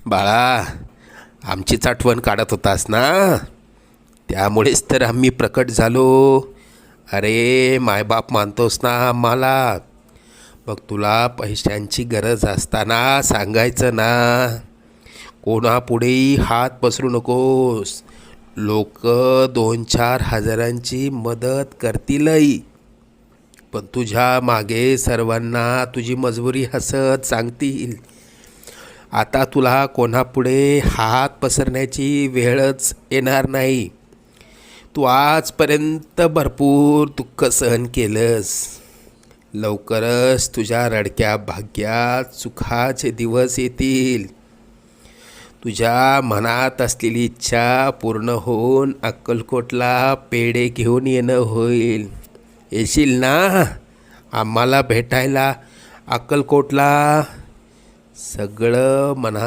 बाळा, आमचीच आठवण काढत होतास ना, त्यामुळेच तर आम्ही प्रकट झालो. अरे मायबाप मानतोस ना आम्हाला, मग तुला पैशांची गरज असताना सांगायचं ना. कोणापुढेही हात पसरू नकोस. लोक 2-4 हजारांची मदत करतीलही, पण तुझ्या मागे सर्वांना तुझी मजबुरी हसत सांगतील. आता तुला कोणापुढे हात पसरण्याची वेळच येणार नाही. तू आजपर्यंत भरपूर दुःख सहन केलंस. लवकरच तुझ्या रडक्या भाग्यात सुखाचे दिवस येतील. तुझ्या मनात असलेली इच्छा पूर्ण होऊन अक्कलकोटला पेढे घेऊन येणं होईल. येशील ना आम्हाला भेटायला अक्कलकोटला? सगळं मनात